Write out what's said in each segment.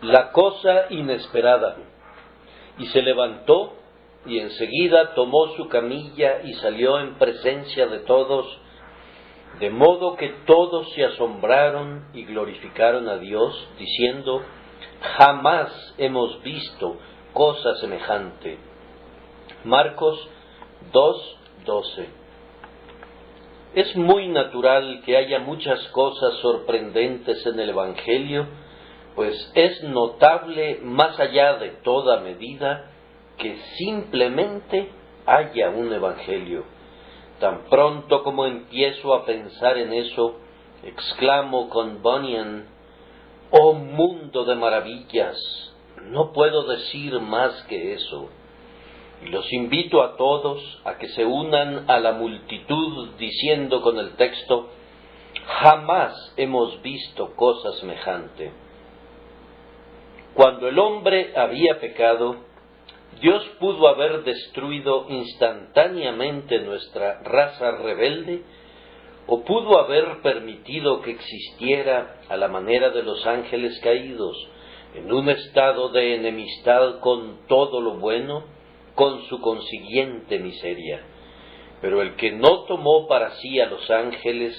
la cosa inesperada. Y se levantó, y enseguida tomó su camilla y salió en presencia de todos, de modo que todos se asombraron y glorificaron a Dios, diciendo: jamás hemos visto cosa semejante. Marcos 2:12. Es muy natural que haya muchas cosas sorprendentes en el Evangelio, pues es notable más allá de toda medida que simplemente haya un Evangelio. Tan pronto como empiezo a pensar en eso, exclamo con Bunyan: ¡oh mundo de maravillas! No puedo decir más que eso. Y los invito a todos a que se unan a la multitud diciendo con el texto: jamás hemos visto cosa semejante. Cuando el hombre había pecado, Dios pudo haber destruido instantáneamente nuestra raza rebelde, o pudo haber permitido que existiera a la manera de los ángeles caídos, en un estado de enemistad con todo lo bueno, con su consiguiente miseria. Pero el que no tomó para sí a los ángeles,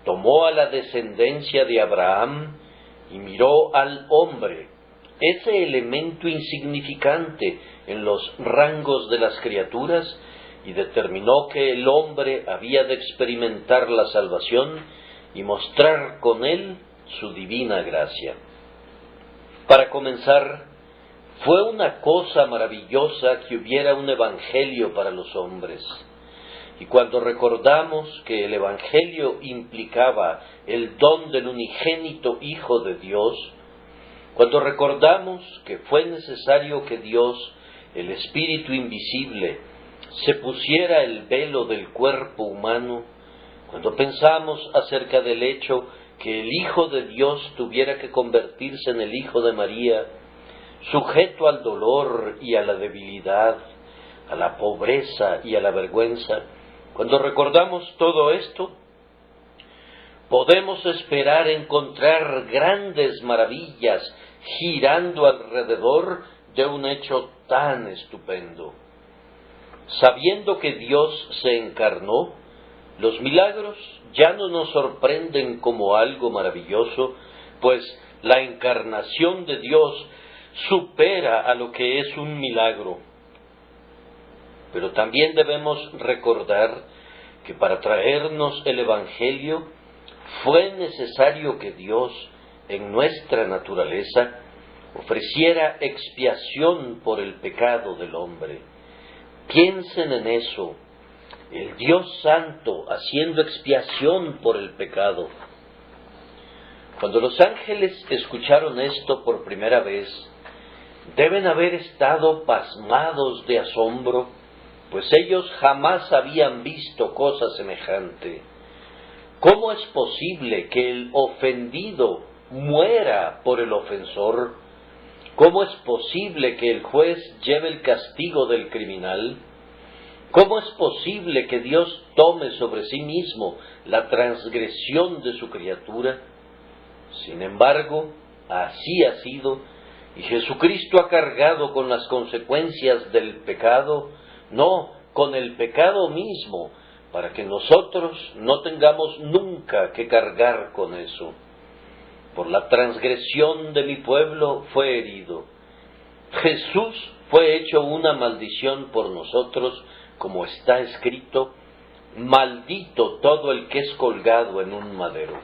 tomó a la descendencia de Abraham y miró al hombre, ese elemento insignificante en los rangos de las criaturas, y determinó que el hombre había de experimentar la salvación y mostrar con él su divina gracia. Para comenzar, fue una cosa maravillosa que hubiera un evangelio para los hombres. Y cuando recordamos que el evangelio implicaba el don del unigénito Hijo de Dios, cuando recordamos que fue necesario que Dios, el Espíritu invisible, se pusiera el velo del cuerpo humano, cuando pensamos acerca del hecho que el Hijo de Dios tuviera que convertirse en el Hijo de María, sujeto al dolor y a la debilidad, a la pobreza y a la vergüenza, cuando recordamos todo esto, podemos esperar encontrar grandes maravillas girando alrededor de un hecho tan estupendo. Sabiendo que Dios se encarnó, los milagros ya no nos sorprenden como algo maravilloso, pues la encarnación de Dios supera a lo que es un milagro. Pero también debemos recordar que para traernos el Evangelio fue necesario que Dios, en nuestra naturaleza, ofreciera expiación por el pecado del hombre. Piensen en eso, el Dios Santo haciendo expiación por el pecado. Cuando los ángeles escucharon esto por primera vez, deben haber estado pasmados de asombro, pues ellos jamás habían visto cosa semejante. ¿Cómo es posible que el ofendido muera por el ofensor? ¿Cómo es posible que el juez lleve el castigo del criminal? ¿Cómo es posible que Dios tome sobre sí mismo la transgresión de su criatura? Sin embargo, así ha sido, y Jesucristo ha cargado con las consecuencias del pecado, no, con el pecado mismo, para que nosotros no tengamos nunca que cargar con eso. Por la transgresión de mi pueblo fue herido. Jesús fue hecho una maldición por nosotros, como está escrito: maldito todo el que es colgado en un madero.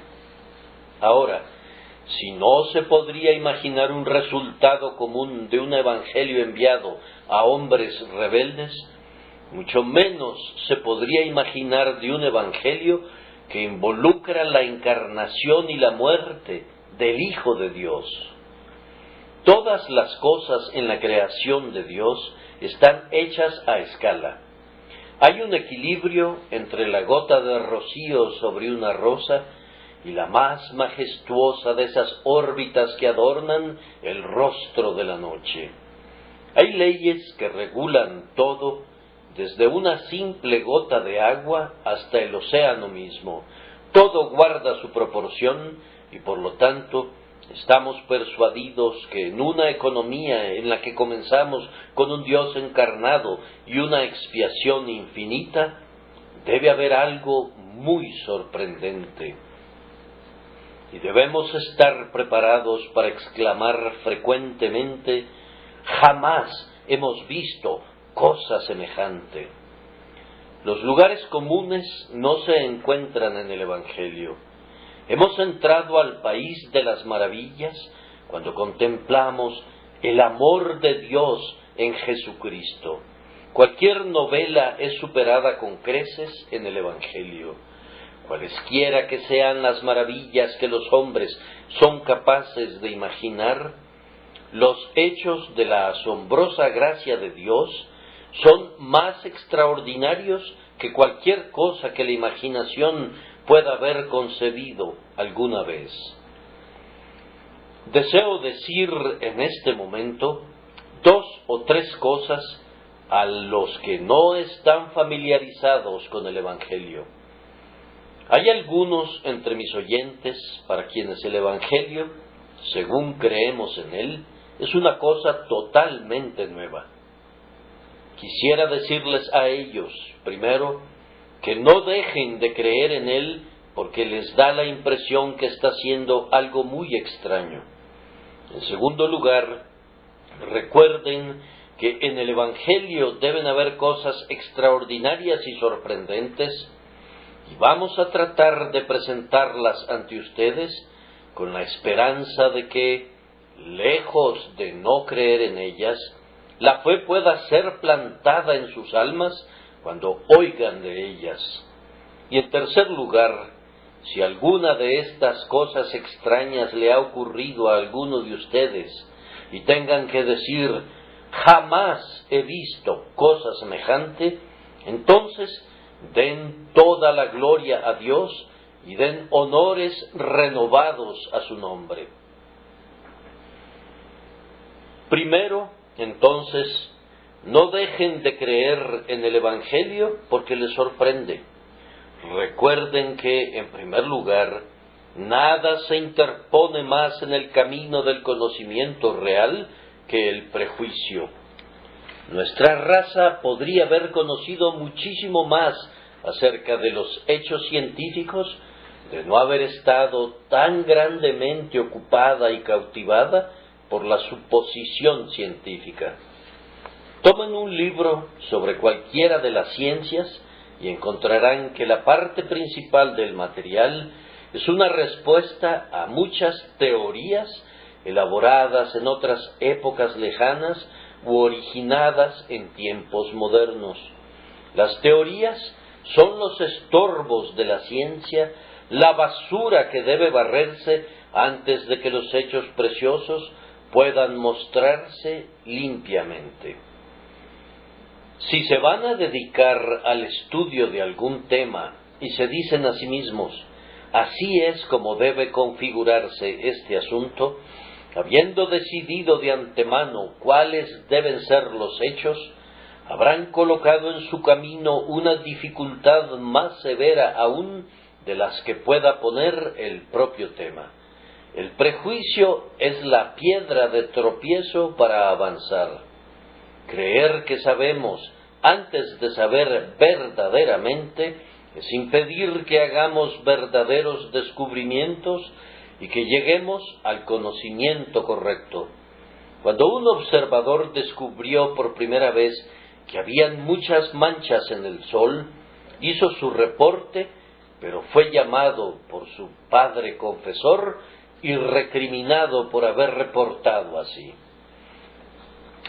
Ahora, si no se podría imaginar un resultado común de un evangelio enviado a hombres rebeldes, mucho menos se podría imaginar de un evangelio que involucra la encarnación y la muerte del Hijo de Dios. Todas las cosas en la creación de Dios están hechas a escala. Hay un equilibrio entre la gota de rocío sobre una rosa y la más majestuosa de esas órbitas que adornan el rostro de la noche. Hay leyes que regulan todo, desde una simple gota de agua hasta el océano mismo. Todo guarda su proporción y por lo tanto Estamos persuadidos que en una economía en la que comenzamos con un Dios encarnado y una expiación infinita, debe haber algo muy sorprendente. Y debemos estar preparados para exclamar frecuentemente: jamás hemos visto cosa semejante. Los lugares comunes no se encuentran en el Evangelio. Hemos entrado al país de las maravillas cuando contemplamos el amor de Dios en Jesucristo. Cualquier novela es superada con creces en el Evangelio. Cualesquiera que sean las maravillas que los hombres son capaces de imaginar, los hechos de la asombrosa gracia de Dios son más extraordinarios que cualquier cosa que la imaginación pueda haber concebido alguna vez. Deseo decir en este momento 2 o 3 cosas a los que no están familiarizados con el Evangelio. Hay algunos entre mis oyentes para quienes el Evangelio, según creemos en él, es una cosa totalmente nueva. Quisiera decirles a ellos, primero, que no dejen de creer en él porque les da la impresión que está haciendo algo muy extraño. En segundo lugar, recuerden que en el Evangelio deben haber cosas extraordinarias y sorprendentes, y vamos a tratar de presentarlas ante ustedes con la esperanza de que, lejos de no creer en ellas, la fe pueda ser plantada en sus almas cuando oigan de ellas. Y en tercer lugar, si alguna de estas cosas extrañas le ha ocurrido a alguno de ustedes y tengan que decir: jamás he visto cosa semejante, entonces den toda la gloria a Dios y den honores renovados a su nombre. Primero, entonces, no dejen de creer en el Evangelio porque les sorprende. Recuerden que, en primer lugar, nada se interpone más en el camino del conocimiento real que el prejuicio. Nuestra raza podría haber conocido muchísimo más acerca de los hechos científicos de no haber estado tan grandemente ocupada y cautivada por la suposición científica. Tomen un libro sobre cualquiera de las ciencias y encontrarán que la parte principal del material es una respuesta a muchas teorías elaboradas en otras épocas lejanas u originadas en tiempos modernos. Las teorías son los estorbos de la ciencia, la basura que debe barrerse antes de que los hechos preciosos puedan mostrarse limpiamente. Si se van a dedicar al estudio de algún tema y se dicen a sí mismos: así es como debe configurarse este asunto, habiendo decidido de antemano cuáles deben ser los hechos, habrán colocado en su camino una dificultad más severa aún de las que pueda poner el propio tema. El prejuicio es la piedra de tropiezo para avanzar. Creer que sabemos antes de saber verdaderamente es impedir que hagamos verdaderos descubrimientos y que lleguemos al conocimiento correcto. Cuando un observador descubrió por primera vez que habían muchas manchas en el sol, hizo su reporte, pero fue llamado por su padre confesor y recriminado por haber reportado así.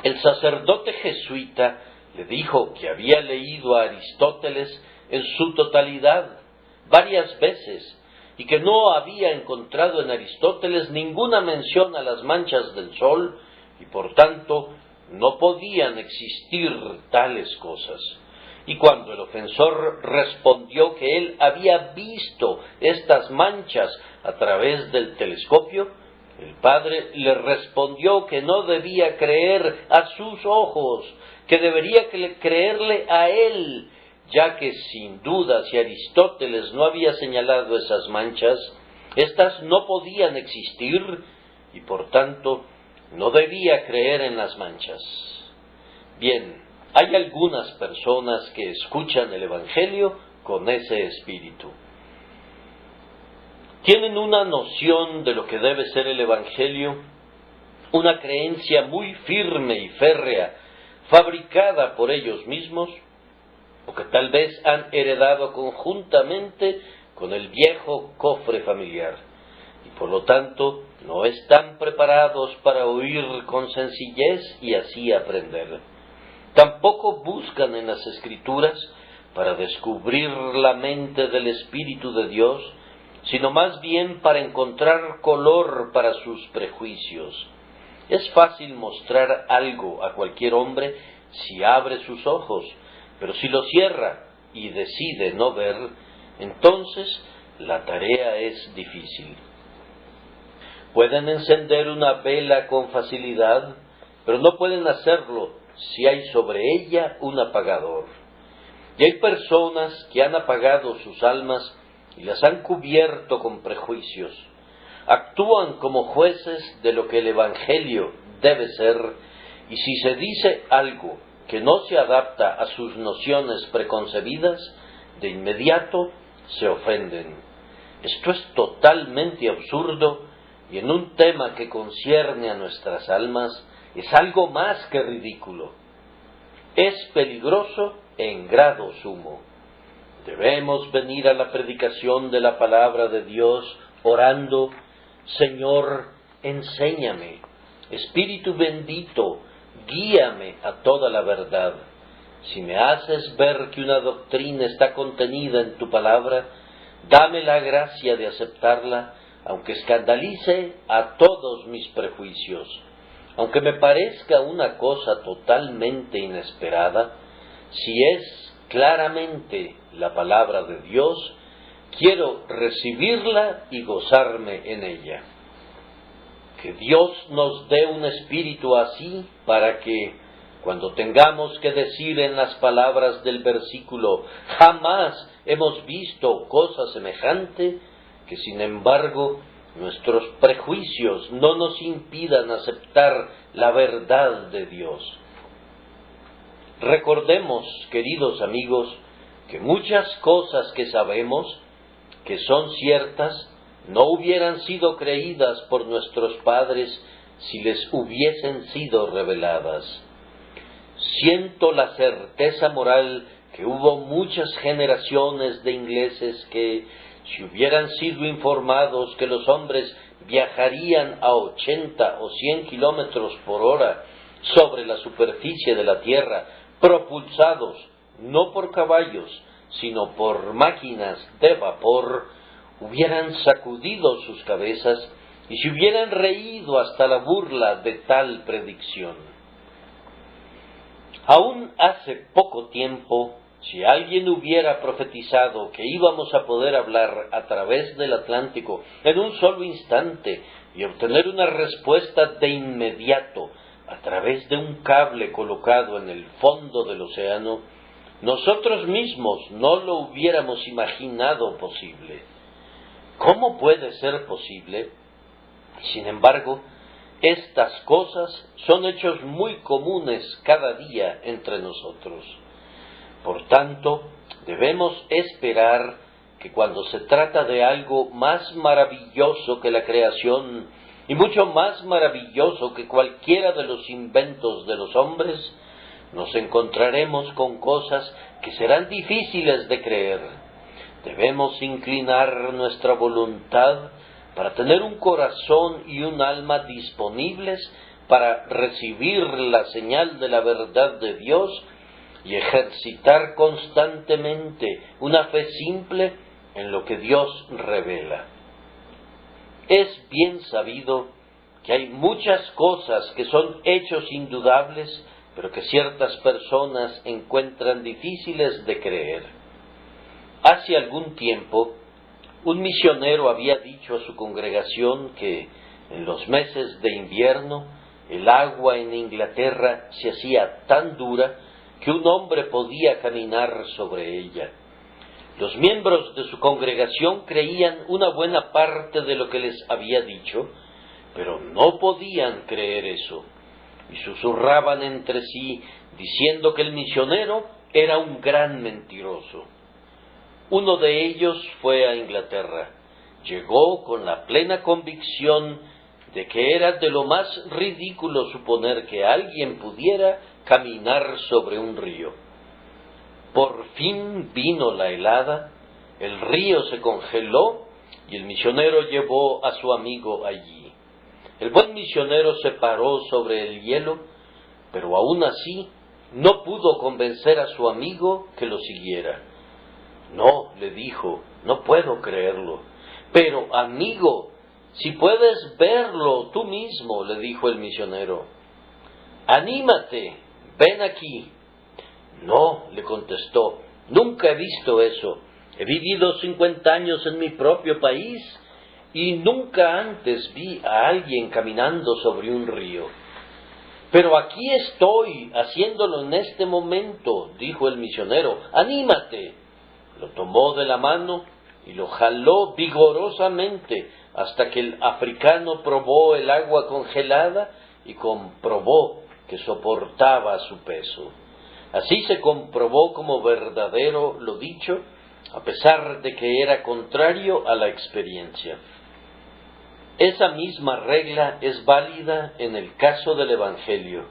El sacerdote jesuita le dijo que había leído a Aristóteles en su totalidad varias veces y que no había encontrado en Aristóteles ninguna mención a las manchas del sol y por tanto no podían existir tales cosas. Y cuando el ofensor respondió que él había visto estas manchas a través del telescopio, el padre le respondió que no debía creer a sus ojos, que debería creerle a él, ya que sin duda si Aristóteles no había señalado esas manchas, éstas no podían existir y por tanto no debía creer en las manchas. Bien, hay algunas personas que escuchan el Evangelio con ese espíritu. Tienen una noción de lo que debe ser el Evangelio, una creencia muy firme y férrea, fabricada por ellos mismos, o que tal vez han heredado conjuntamente con el viejo cofre familiar, y por lo tanto no están preparados para oír con sencillez y así aprender. Tampoco buscan en las Escrituras para descubrir la mente del Espíritu de Dios, sino más bien para encontrar color para sus prejuicios. Es fácil mostrar algo a cualquier hombre si abre sus ojos, pero si los cierra y decide no ver, entonces la tarea es difícil. Pueden encender una vela con facilidad, pero no pueden hacerlo si hay sobre ella un apagador. Y hay personas que han apagado sus almas y las han cubierto con prejuicios. Actúan como jueces de lo que el Evangelio debe ser, y si se dice algo que no se adapta a sus nociones preconcebidas, de inmediato se ofenden. Esto es totalmente absurdo y en un tema que concierne a nuestras almas es algo más que ridículo. Es peligroso en grado sumo. Debemos venir a la predicación de la palabra de Dios orando: Señor, enséñame. Espíritu bendito, guíame a toda la verdad. Si me haces ver que una doctrina está contenida en tu palabra, dame la gracia de aceptarla, aunque escandalice a todos mis prejuicios. Aunque me parezca una cosa totalmente inesperada, si es claramente la palabra de Dios, quiero recibirla y gozarme en ella. Que Dios nos dé un espíritu así para que, cuando tengamos que decir en las palabras del versículo, jamás hemos visto cosa semejante, que sin embargo nuestros prejuicios no nos impidan aceptar la verdad de Dios. Recordemos, queridos amigos, que muchas cosas que sabemos, que son ciertas, no hubieran sido creídas por nuestros padres si les hubiesen sido reveladas. Siento la certeza moral que hubo muchas generaciones de ingleses que, si hubieran sido informados que los hombres viajarían a 80 o 100 kilómetros por hora sobre la superficie de la tierra, propulsados no por caballos, sino por máquinas de vapor, hubieran sacudido sus cabezas y se hubieran reído hasta la burla de tal predicción. Aún hace poco tiempo, si alguien hubiera profetizado que íbamos a poder hablar a través del Atlántico en un solo instante y obtener una respuesta de inmediato a través de un cable colocado en el fondo del océano, nosotros mismos no lo hubiéramos imaginado posible. ¿Cómo puede ser posible? Sin embargo, estas cosas son hechos muy comunes cada día entre nosotros. Por tanto, debemos esperar que cuando se trata de algo más maravilloso que la creación y mucho más maravilloso que cualquiera de los inventos de los hombres, nos encontraremos con cosas que serán difíciles de creer. Debemos inclinar nuestra voluntad para tener un corazón y un alma disponibles para recibir la señal de la verdad de Dios y ejercitar constantemente una fe simple en lo que Dios revela. Es bien sabido que hay muchas cosas que son hechos indudables, pero que ciertas personas encuentran difíciles de creer. Hace algún tiempo, un misionero había dicho a su congregación que en los meses de invierno el agua en Inglaterra se hacía tan dura que un hombre podía caminar sobre ella. Los miembros de su congregación creían una buena parte de lo que les había dicho, pero no podían creer eso, y susurraban entre sí, diciendo que el misionero era un gran mentiroso. Uno de ellos fue a Inglaterra. Llegó con la plena convicción de que era de lo más ridículo suponer que alguien pudiera caminar sobre un río. Por fin vino la helada, el río se congeló y el misionero llevó a su amigo allí. El buen misionero se paró sobre el hielo, pero aún así no pudo convencer a su amigo que lo siguiera. No, le dijo, no puedo creerlo. Pero, amigo, si puedes verlo tú mismo, le dijo el misionero. Anímate, ven aquí. No, le contestó, nunca he visto eso. He vivido 50 años en mi propio país y nunca antes vi a alguien caminando sobre un río. Pero aquí estoy, haciéndolo en este momento, dijo el misionero. Anímate. Lo tomó de la mano y lo jaló vigorosamente hasta que el africano probó el agua congelada y comprobó que soportaba su peso. Así se comprobó como verdadero lo dicho, a pesar de que era contrario a la experiencia. Esa misma regla es válida en el caso del Evangelio.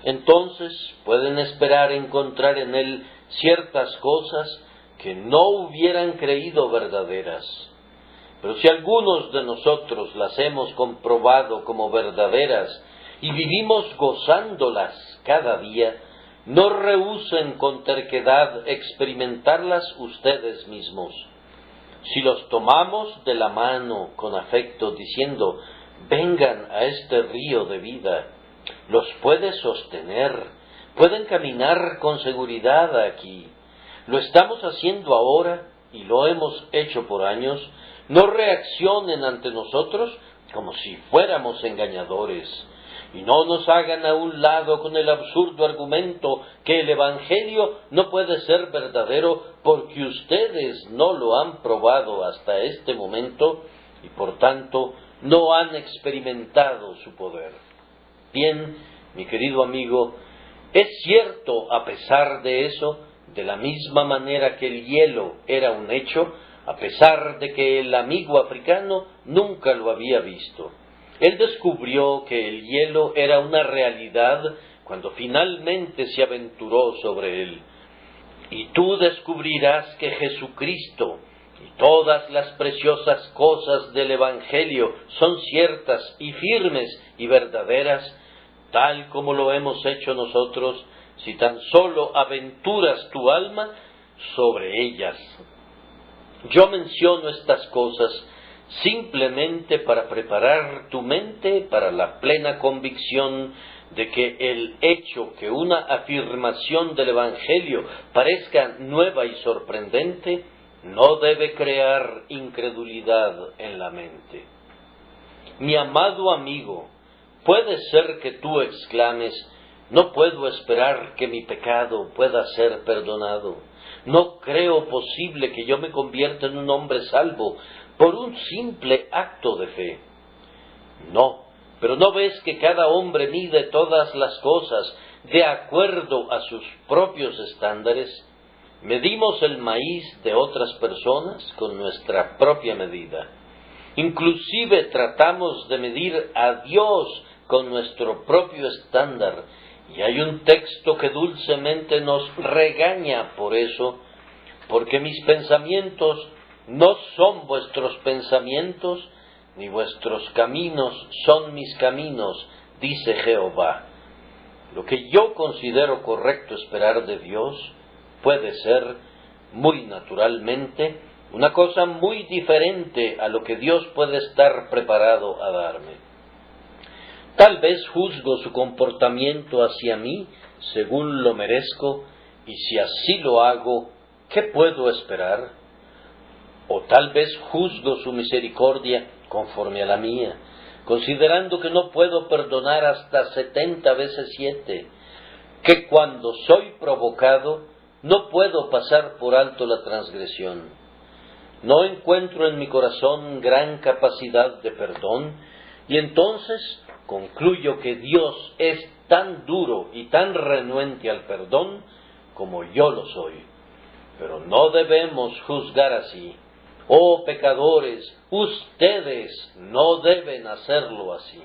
Entonces pueden esperar encontrar en él ciertas cosas que no hubieran creído verdaderas. Pero si algunos de nosotros las hemos comprobado como verdaderas y vivimos gozándolas cada día, no rehúsen con terquedad experimentarlas ustedes mismos. Si los tomamos de la mano con afecto diciendo, vengan a este río de vida, los puede sostener, pueden caminar con seguridad aquí. Lo estamos haciendo ahora y lo hemos hecho por años. No reaccionen ante nosotros como si fuéramos engañadores. Y no nos hagan a un lado con el absurdo argumento que el Evangelio no puede ser verdadero porque ustedes no lo han probado hasta este momento y por tanto no han experimentado su poder. Bien, mi querido amigo, es cierto a pesar de eso, de la misma manera que el hielo era un hecho, a pesar de que el amigo africano nunca lo había visto. Él descubrió que el hielo era una realidad cuando finalmente se aventuró sobre él. Y tú descubrirás que Jesucristo y todas las preciosas cosas del Evangelio son ciertas y firmes y verdaderas, tal como lo hemos hecho nosotros, si tan solo aventuras tu alma sobre ellas. Yo menciono estas cosas simplemente para preparar tu mente para la plena convicción de que el hecho que una afirmación del Evangelio parezca nueva y sorprendente no debe crear incredulidad en la mente. Mi amado amigo, puede ser que tú exclames, no puedo esperar que mi pecado pueda ser perdonado. No creo posible que yo me convierta en un hombre salvo por un simple acto de fe. No, pero ¿no ves que cada hombre mide todas las cosas de acuerdo a sus propios estándares? Medimos el maíz de otras personas con nuestra propia medida. Inclusive tratamos de medir a Dios con nuestro propio estándar. Y hay un texto que dulcemente nos regaña por eso, porque mis pensamientos no son vuestros pensamientos, ni vuestros caminos son mis caminos, dice Jehová. Lo que yo considero correcto esperar de Dios puede ser, muy naturalmente, una cosa muy diferente a lo que Dios puede estar preparado a darme. Tal vez juzgo su comportamiento hacia mí según lo merezco, y si así lo hago, ¿qué puedo esperar? O tal vez juzgo su misericordia conforme a la mía, considerando que no puedo perdonar hasta 70 veces 7, que cuando soy provocado no puedo pasar por alto la transgresión. No encuentro en mi corazón gran capacidad de perdón, y entonces concluyo que Dios es tan duro y tan renuente al perdón como yo lo soy. Pero no debemos juzgar así. Oh pecadores, ustedes no deben hacerlo así.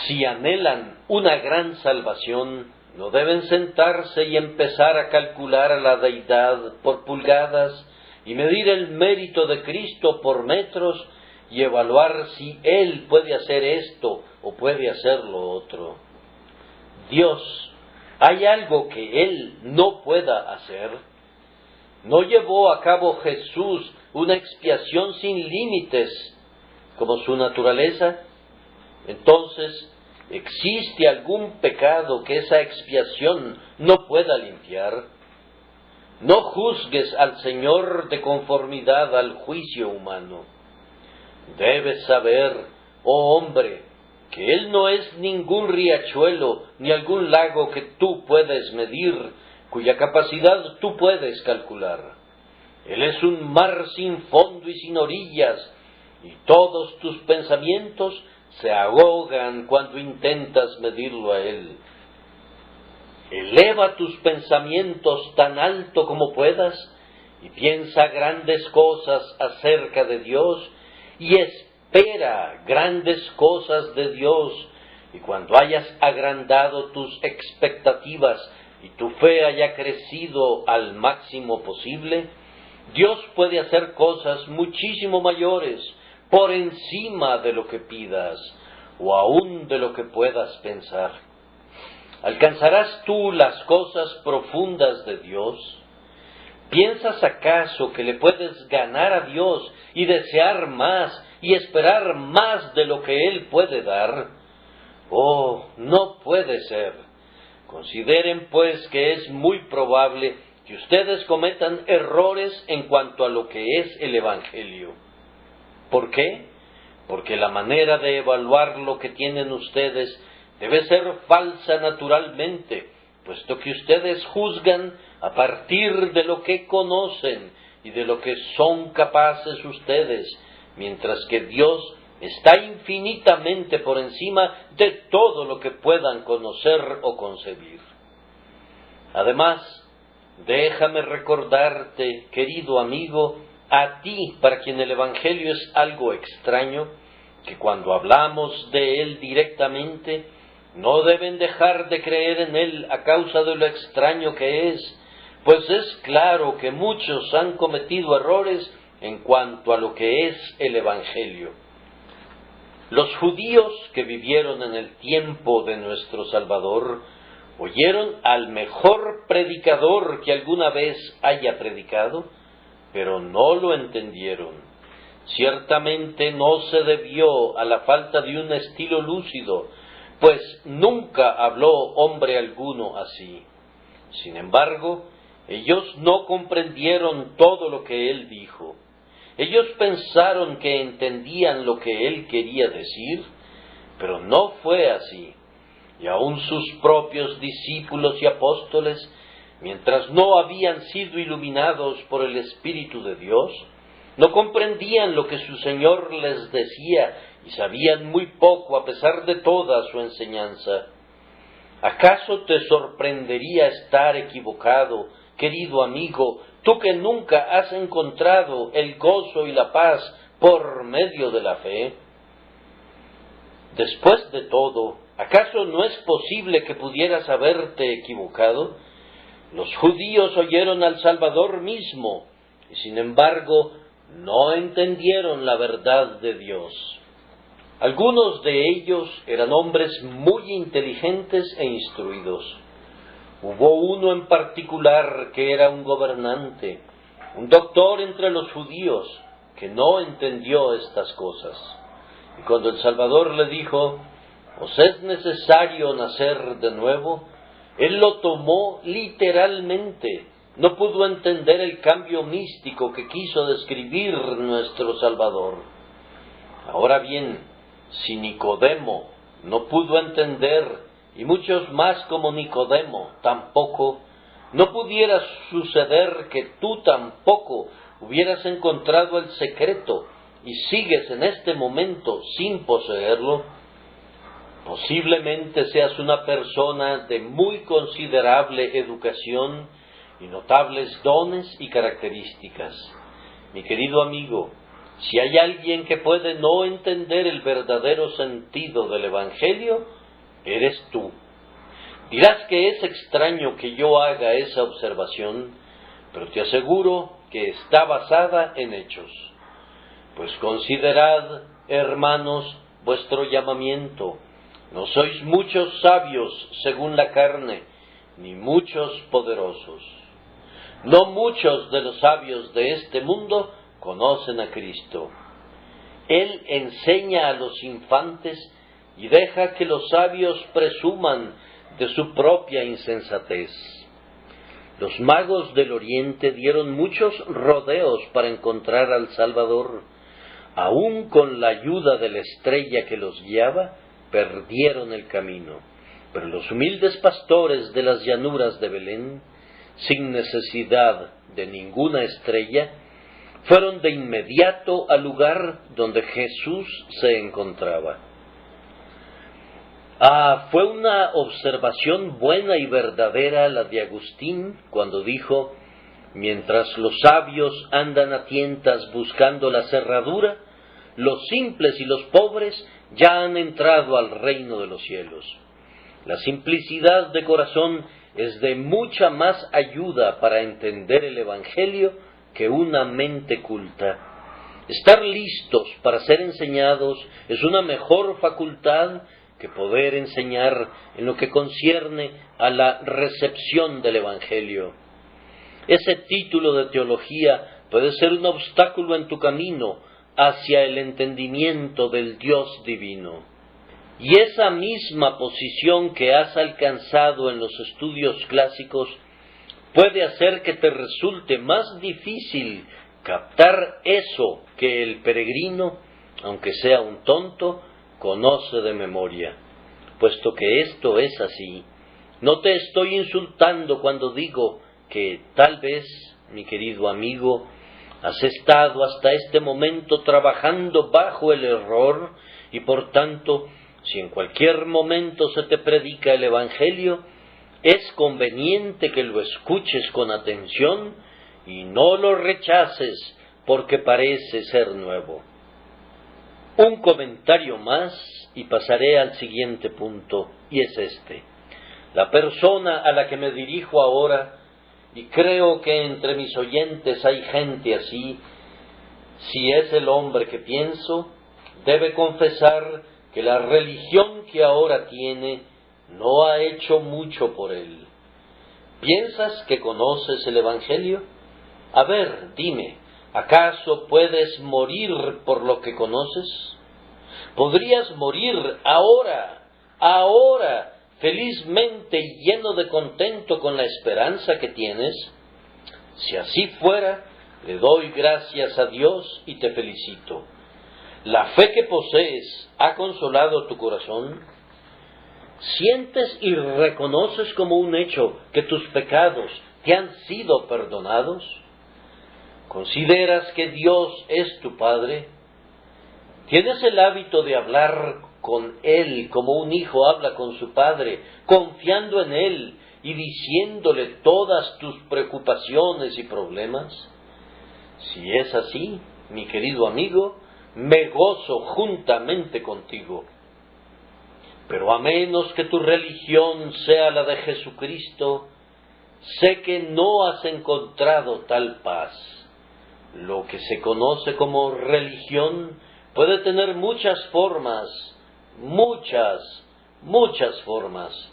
Si anhelan una gran salvación, no deben sentarse y empezar a calcular a la deidad por pulgadas y medir el mérito de Cristo por metros y evaluar si Él puede hacer esto o puede hacer lo otro. Dios, ¿hay algo que Él no pueda hacer? ¿No llevó a cabo Jesús una expiación sin límites como su naturaleza? Entonces, ¿existe algún pecado que esa expiación no pueda limpiar? No juzgues al Señor de conformidad al juicio humano. Debes saber, oh hombre, que Él no es ningún riachuelo ni algún lago que tú puedes medir, cuya capacidad tú puedes calcular. Él es un mar sin fondo y sin orillas, y todos tus pensamientos se ahogan cuando intentas medirlo a Él. Eleva tus pensamientos tan alto como puedas y piensa grandes cosas acerca de Dios y espera grandes cosas de Dios. Y cuando hayas agrandado tus expectativas y tu fe haya crecido al máximo posible, Dios puede hacer cosas muchísimo mayores por encima de lo que pidas o aún de lo que puedas pensar. ¿Alcanzarás tú las cosas profundas de Dios? ¿Piensas acaso que le puedes ganar a Dios y desear más y esperar más de lo que Él puede dar? Oh, no puede ser. Consideren pues que es muy probable que ustedes cometan errores en cuanto a lo que es el Evangelio. ¿Por qué? Porque la manera de evaluar lo que tienen ustedes debe ser falsa naturalmente, puesto que ustedes juzgan a partir de lo que conocen y de lo que son capaces ustedes, mientras que Dios está infinitamente por encima de todo lo que puedan conocer o concebir. Además, déjame recordarte, querido amigo, a ti, para quien el Evangelio es algo extraño, que cuando hablamos de él directamente, no deben dejar de creer en él a causa de lo extraño que es, pues es claro que muchos han cometido errores en cuanto a lo que es el Evangelio. Los judíos que vivieron en el tiempo de nuestro Salvador oyeron al mejor predicador que alguna vez haya predicado, pero no lo entendieron. Ciertamente no se debió a la falta de un estilo lúcido, pues nunca habló hombre alguno así. Sin embargo, ellos no comprendieron todo lo que él dijo. Ellos pensaron que entendían lo que él quería decir, pero no fue así. Y aun sus propios discípulos y apóstoles, mientras no habían sido iluminados por el Espíritu de Dios, no comprendían lo que su Señor les decía y sabían muy poco a pesar de toda su enseñanza. ¿Acaso te sorprendería estar equivocado, querido amigo, tú que nunca has encontrado el gozo y la paz por medio de la fe? Después de todo, ¿acaso no es posible que pudieras haberte equivocado? Los judíos oyeron al Salvador mismo, y sin embargo no entendieron la verdad de Dios. Algunos de ellos eran hombres muy inteligentes e instruidos. Hubo uno en particular que era un gobernante, un doctor entre los judíos, que no entendió estas cosas. Y cuando el Salvador le dijo, ¿os es necesario nacer de nuevo?, él lo tomó literalmente. No pudo entender el cambio místico que quiso describir nuestro Salvador. Ahora bien, si Nicodemo no pudo entender, y muchos más como Nicodemo tampoco, no pudiera suceder que tú tampoco hubieras encontrado el secreto y sigues en este momento sin poseerlo, posiblemente seas una persona de muy considerable educación y notables dones y características. Mi querido amigo, si hay alguien que puede no entender el verdadero sentido del Evangelio, eres tú. Dirás que es extraño que yo haga esa observación, pero te aseguro que está basada en hechos. Pues considerad, hermanos, vuestro llamamiento. No sois muchos sabios según la carne, ni muchos poderosos. No muchos de los sabios de este mundo conocen a Cristo. Él enseña a los infantes y deja que los sabios presuman de su propia insensatez. Los magos del Oriente dieron muchos rodeos para encontrar al Salvador. Aún con la ayuda de la estrella que los guiaba, perdieron el camino. Pero los humildes pastores de las llanuras de Belén, sin necesidad de ninguna estrella, fueron de inmediato al lugar donde Jesús se encontraba. Fue una observación buena y verdadera la de Agustín cuando dijo: mientras los sabios andan a tientas buscando la cerradura, los simples y los pobres ya han entrado al reino de los cielos. La simplicidad de corazón es de mucha más ayuda para entender el Evangelio que una mente culta. Estar listos para ser enseñados es una mejor facultad que poder enseñar en lo que concierne a la recepción del Evangelio. Ese título de teología puede ser un obstáculo en tu camino hacia el entendimiento del Dios divino. Y esa misma posición que has alcanzado en los estudios clásicos puede hacer que te resulte más difícil captar eso que el peregrino, aunque sea un tonto, conoce de memoria. Puesto que esto es así, no te estoy insultando cuando digo que tal vez, mi querido amigo, has estado hasta este momento trabajando bajo el error y por tanto, si en cualquier momento se te predica el Evangelio, es conveniente que lo escuches con atención y no lo rechaces porque parece ser nuevo. Un comentario más y pasaré al siguiente punto, y es este. La persona a la que me dirijo ahora, y creo que entre mis oyentes hay gente así, si es el hombre que pienso, debe confesar que la religión que ahora tiene no ha hecho mucho por él. ¿Piensas que conoces el Evangelio? A ver, dime, ¿acaso puedes morir por lo que conoces? ¿Podrías morir ahora, felizmente y lleno de contento con la esperanza que tienes? Si así fuera, le doy gracias a Dios y te felicito. ¿La fe que posees ha consolado tu corazón? ¿Sientes y reconoces como un hecho que tus pecados te han sido perdonados? ¿Consideras que Dios es tu Padre? ¿Tienes el hábito de hablar con Él como un hijo habla con su padre, confiando en Él y diciéndole todas tus preocupaciones y problemas? Si es así, mi querido amigo, me gozo juntamente contigo. Pero a menos que tu religión sea la de Jesucristo, sé que no has encontrado tal paz. Lo que se conoce como religión puede tener muchas formas, muchas formas,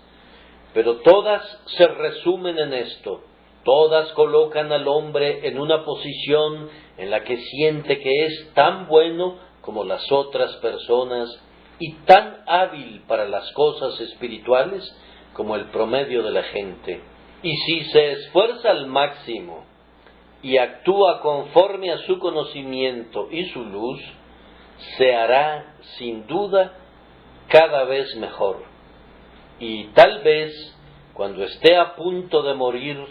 pero todas se resumen en esto. Todas colocan al hombre en una posición en la que siente que es tan bueno como las otras personas y tan hábil para las cosas espirituales como el promedio de la gente. Y si se esfuerza al máximo y actúa conforme a su conocimiento y su luz, se hará, sin duda, cada vez mejor. Y tal vez, cuando esté a punto de morir,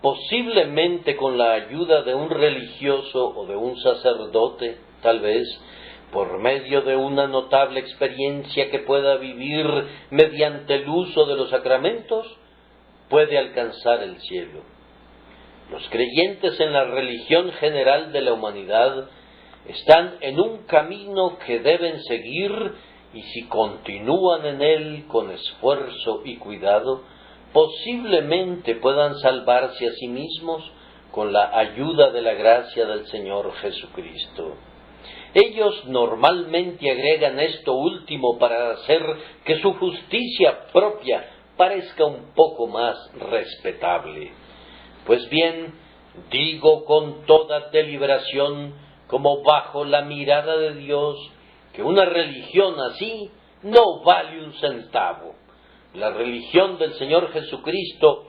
posiblemente con la ayuda de un religioso o de un sacerdote, tal vez, por medio de una notable experiencia que pueda vivir mediante el uso de los sacramentos, puede alcanzar el cielo. Los creyentes en la religión general de la humanidad están en un camino que deben seguir, y si continúan en él con esfuerzo y cuidado, posiblemente puedan salvarse a sí mismos con la ayuda de la gracia del Señor Jesucristo. Ellos normalmente agregan esto último para hacer que su justicia propia parezca un poco más respetable. Pues bien, digo con toda deliberación, como bajo la mirada de Dios, que una religión así no vale un centavo. La religión del Señor Jesucristo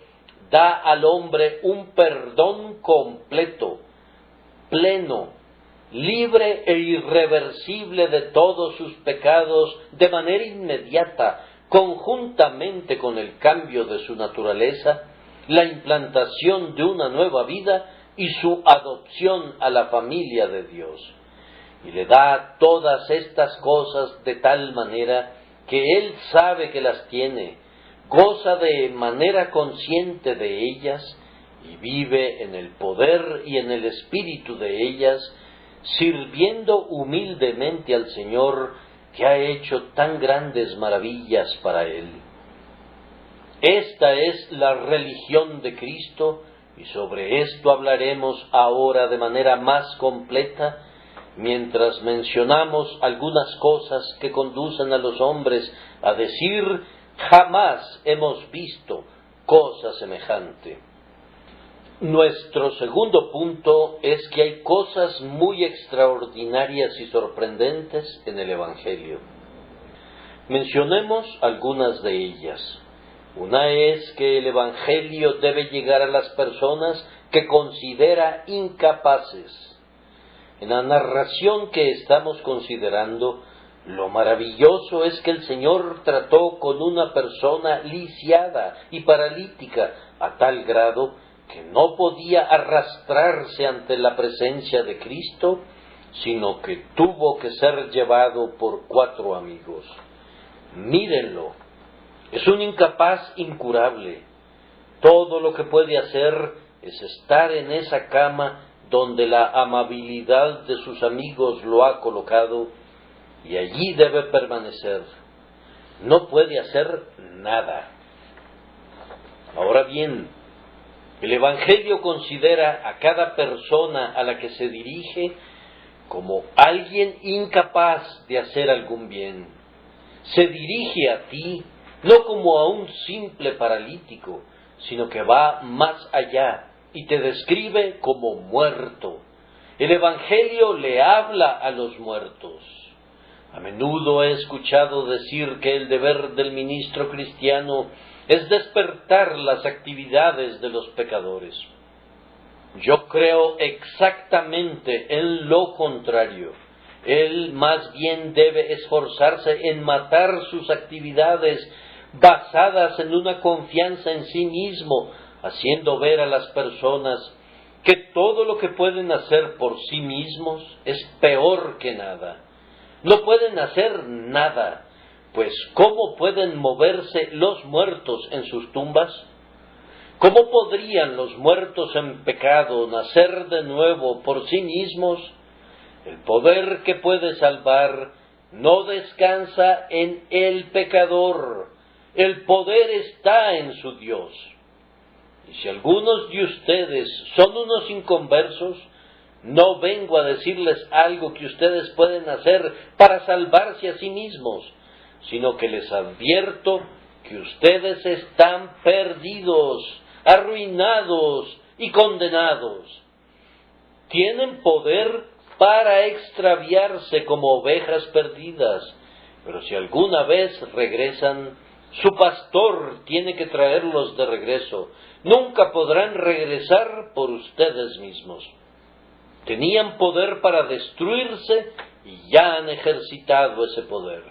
da al hombre un perdón completo, pleno, libre e irreversible de todos sus pecados de manera inmediata, conjuntamente con el cambio de su naturaleza, la implantación de una nueva vida y su adopción a la familia de Dios. Y le da todas estas cosas de tal manera que Él sabe que las tiene, goza de manera consciente de ellas y vive en el poder y en el espíritu de ellas, sirviendo humildemente al Señor que ha hecho tan grandes maravillas para Él. Esta es la religión de Cristo, y sobre esto hablaremos ahora de manera más completa, mientras mencionamos algunas cosas que conducen a los hombres a decir: jamás hemos visto cosa semejante. Nuestro segundo punto es que hay cosas muy extraordinarias y sorprendentes en el Evangelio. Mencionemos algunas de ellas. Una es que el Evangelio debe llegar a las personas que considera incapaces. En la narración que estamos considerando, lo maravilloso es que el Señor trató con una persona lisiada y paralítica a tal grado que no podía arrastrarse ante la presencia de Cristo, sino que tuvo que ser llevado por 4 amigos. Mírenlo, es un incapaz incurable. Todo lo que puede hacer es estar en esa cama donde la amabilidad de sus amigos lo ha colocado, y allí debe permanecer. No puede hacer nada. Ahora bien, el Evangelio considera a cada persona a la que se dirige como alguien incapaz de hacer algún bien. Se dirige a ti no como a un simple paralítico, sino que va más allá y te describe como muerto. El Evangelio le habla a los muertos. A menudo he escuchado decir que el deber del ministro cristiano es despertar las actividades de los pecadores. Yo creo exactamente en lo contrario. Él más bien debe esforzarse en matar sus actividades basadas en una confianza en sí mismo, haciendo ver a las personas que todo lo que pueden hacer por sí mismos es peor que nada. No pueden hacer nada, pues ¿cómo pueden moverse los muertos en sus tumbas? ¿Cómo podrían los muertos en pecado nacer de nuevo por sí mismos? El poder que puede salvar no descansa en el pecador. El poder está en su Dios. Y si algunos de ustedes son unos inconversos, no vengo a decirles algo que ustedes pueden hacer para salvarse a sí mismos, sino que les advierto que ustedes están perdidos, arruinados y condenados. Tienen poder para extraviarse como ovejas perdidas, pero si alguna vez regresan, su pastor tiene que traerlos de regreso. Nunca podrán regresar por ustedes mismos. Tenían poder para destruirse y ya han ejercitado ese poder.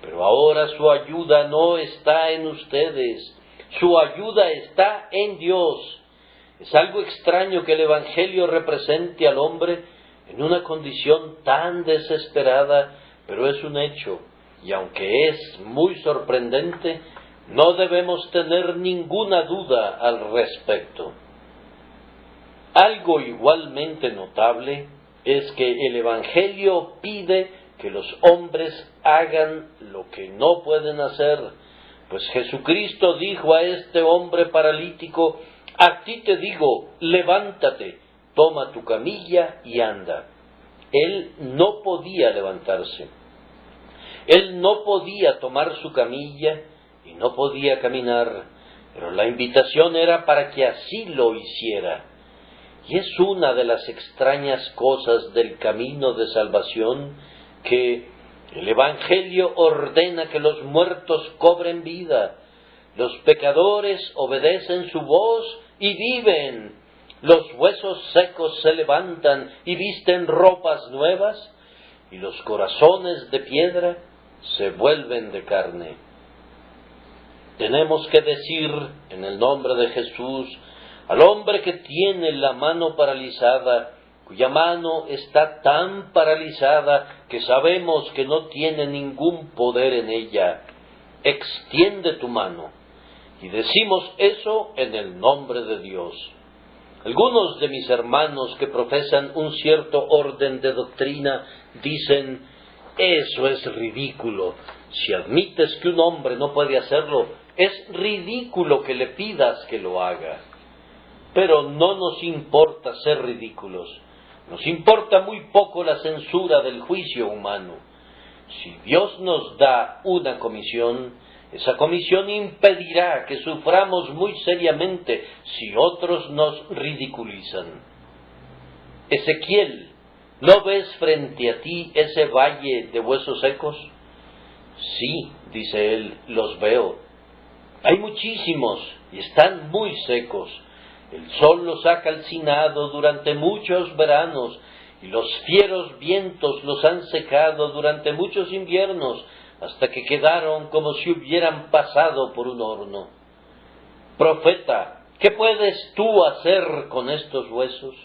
Pero ahora su ayuda no está en ustedes, su ayuda está en Dios. Es algo extraño que el Evangelio represente al hombre en una condición tan desesperada, pero es un hecho, y aunque es muy sorprendente, no debemos tener ninguna duda al respecto. Algo igualmente notable es que el Evangelio pide que los hombres hagan lo que no pueden hacer, pues Jesucristo dijo a este hombre paralítico: a ti te digo, levántate, toma tu camilla y anda. Él no podía levantarse. Él no podía tomar su camilla y no podía caminar, pero la invitación era para que así lo hiciera. Y es una de las extrañas cosas del camino de salvación que el Evangelio ordena que los muertos cobren vida, los pecadores obedecen su voz y viven, los huesos secos se levantan y visten ropas nuevas, y los corazones de piedra se vuelven de carne. Tenemos que decir en el nombre de Jesús al hombre que tiene la mano paralizada, cuya mano está tan paralizada que sabemos que no tiene ningún poder en ella: extiende tu mano. Y decimos eso en el nombre de Dios. Algunos de mis hermanos que profesan un cierto orden de doctrina dicen: eso es ridículo. Si admites que un hombre no puede hacerlo, es ridículo que le pidas que lo haga. Pero no nos importa ser ridículos. Nos importa muy poco la censura del juicio humano. Si Dios nos da una comisión, esa comisión impedirá que suframos muy seriamente si otros nos ridiculizan. Ezequiel, ¿no ves frente a ti ese valle de huesos secos? Sí, dice él, los veo. Hay muchísimos y están muy secos. El sol los ha calcinado durante muchos veranos y los fieros vientos los han secado durante muchos inviernos, hasta que quedaron como si hubieran pasado por un horno. Profeta, ¿qué puedes tú hacer con estos huesos?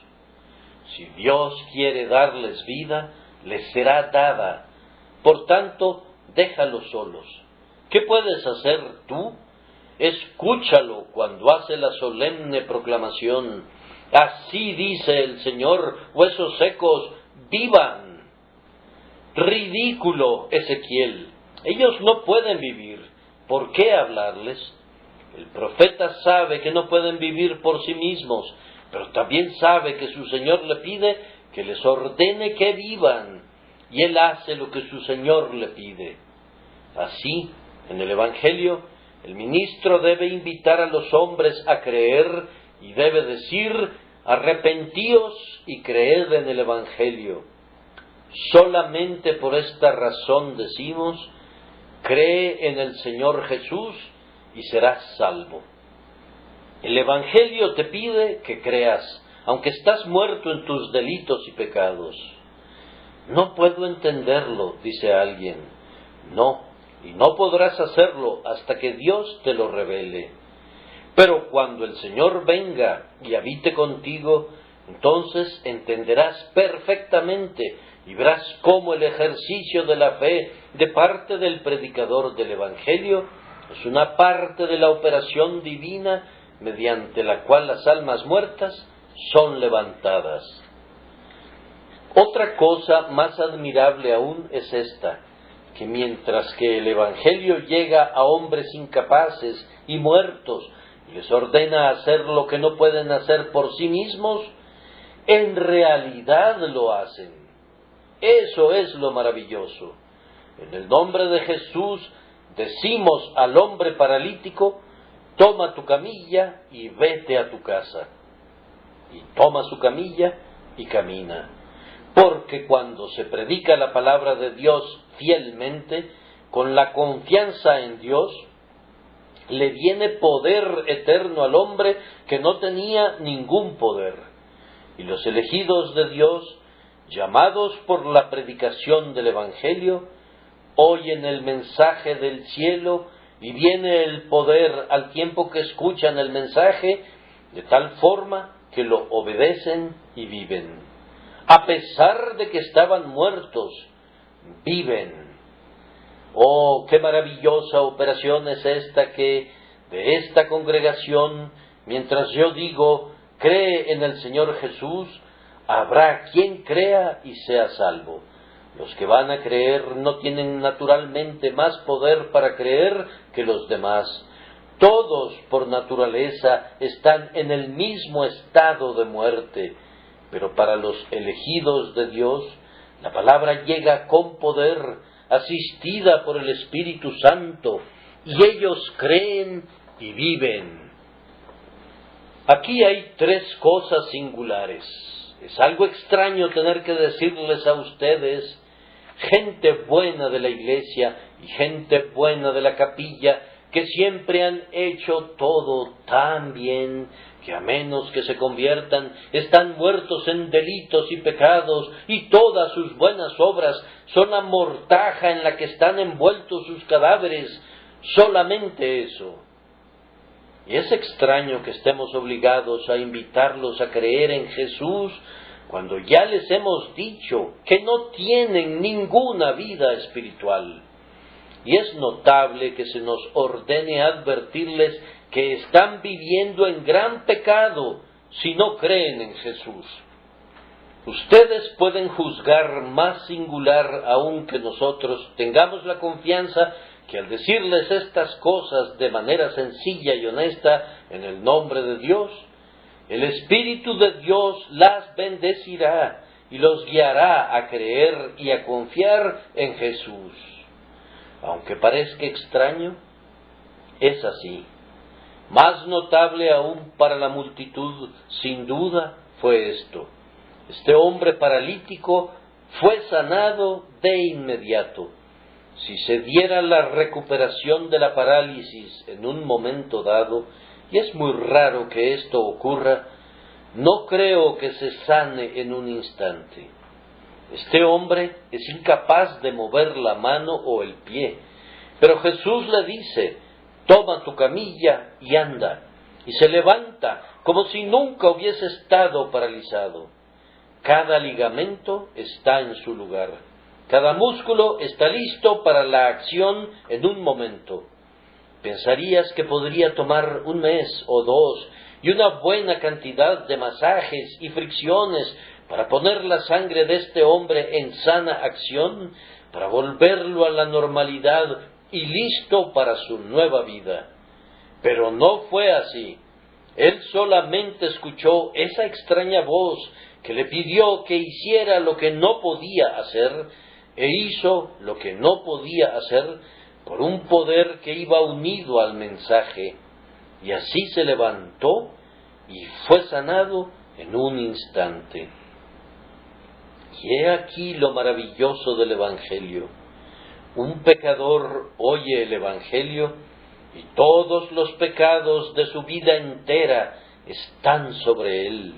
Si Dios quiere darles vida, les será dada. Por tanto, déjalos solos. ¿Qué puedes hacer tú? Escúchalo cuando hace la solemne proclamación: así dice el Señor, huesos secos, vivan. Ridículo, Ezequiel. Ellos no pueden vivir. ¿Por qué hablarles? El profeta sabe que no pueden vivir por sí mismos, pero también sabe que su Señor le pide que les ordene que vivan, y él hace lo que su Señor le pide. Así, en el Evangelio, el ministro debe invitar a los hombres a creer y debe decir: arrepentíos y creed en el Evangelio. Solamente por esta razón decimos: cree en el Señor Jesús y serás salvo. El Evangelio te pide que creas, aunque estás muerto en tus delitos y pecados. No puedo entenderlo, dice alguien. No, y no podrás hacerlo hasta que Dios te lo revele. Pero cuando el Señor venga y habite contigo, entonces entenderás perfectamente y verás cómo el ejercicio de la fe de parte del predicador del Evangelio es una parte de la operación divina mediante la cual las almas muertas son levantadas. Otra cosa más admirable aún es esta: que mientras que el Evangelio llega a hombres incapaces y muertos y les ordena hacer lo que no pueden hacer por sí mismos, en realidad lo hacen. Eso es lo maravilloso. En el nombre de Jesús decimos al hombre paralítico: toma tu camilla y vete a tu casa. Y toma su camilla y camina. Porque cuando se predica la palabra de Dios fielmente, con la confianza en Dios, le viene poder eterno al hombre que no tenía ningún poder. Y los elegidos de Dios, llamados por la predicación del Evangelio, oyen el mensaje del cielo y viene el poder al tiempo que escuchan el mensaje, de tal forma que lo obedecen y viven. A pesar de que estaban muertos, viven. Oh, qué maravillosa operación es esta que de esta congregación, mientras yo digo, cree en el Señor Jesús, habrá quien crea y sea salvo. Los que van a creer no tienen naturalmente más poder para creer que los demás. Todos, por naturaleza, están en el mismo estado de muerte, pero para los elegidos de Dios, la palabra llega con poder, asistida por el Espíritu Santo, y ellos creen y viven. Aquí hay tres cosas singulares. Es algo extraño tener que decirles a ustedes, gente buena de la iglesia y gente buena de la capilla, que siempre han hecho todo tan bien, que a menos que se conviertan, están muertos en delitos y pecados, y todas sus buenas obras son la mortaja en la que están envueltos sus cadáveres, solamente eso. Y es extraño que estemos obligados a invitarlos a creer en Jesús, cuando ya les hemos dicho que no tienen ninguna vida espiritual. Y es notable que se nos ordene advertirles que están viviendo en gran pecado si no creen en Jesús. Ustedes pueden juzgar más singular aún que nosotros tengamos la confianza que al decirles estas cosas de manera sencilla y honesta en el nombre de Dios, el Espíritu de Dios las bendecirá y los guiará a creer y a confiar en Jesús. Aunque parezca extraño, es así. Más notable aún para la multitud, sin duda, fue esto. Este hombre paralítico fue sanado de inmediato. Si se diera la recuperación de la parálisis en un momento dado, y es muy raro que esto ocurra, no creo que se sane en un instante. Este hombre es incapaz de mover la mano o el pie, pero Jesús le dice, toma tu camilla y anda, y se levanta como si nunca hubiese estado paralizado. Cada ligamento está en su lugar, cada músculo está listo para la acción en un momento. Pensarías que podría tomar un mes o dos y una buena cantidad de masajes y fricciones para poner la sangre de este hombre en sana acción, para volverlo a la normalidad y listo para su nueva vida. Pero no fue así. Él solamente escuchó esa extraña voz que le pidió que hiciera lo que no podía hacer, e hizo lo que no podía hacer por un poder que iba unido al mensaje, y así se levantó y fue sanado en un instante. Y he aquí lo maravilloso del Evangelio. Un pecador oye el Evangelio y todos los pecados de su vida entera están sobre él.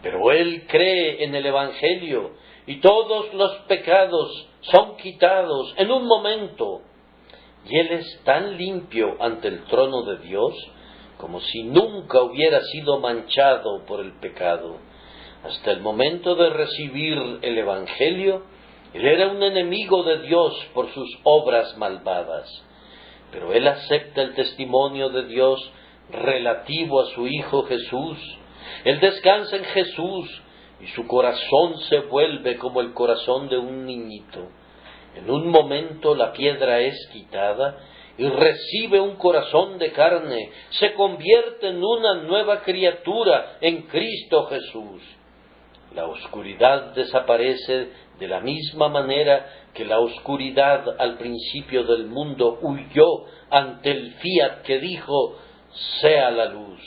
Pero él cree en el Evangelio y todos los pecados son quitados en un momento. Y él es tan limpio ante el trono de Dios como si nunca hubiera sido manchado por el pecado. Hasta el momento de recibir el Evangelio, él era un enemigo de Dios por sus obras malvadas. Pero él acepta el testimonio de Dios relativo a su Hijo Jesús. Él descansa en Jesús y su corazón se vuelve como el corazón de un niñito. En un momento la piedra es quitada y recibe un corazón de carne, se convierte en una nueva criatura en Cristo Jesús. La oscuridad desaparece de la misma manera que la oscuridad al principio del mundo huyó ante el fiat que dijo, sea la luz.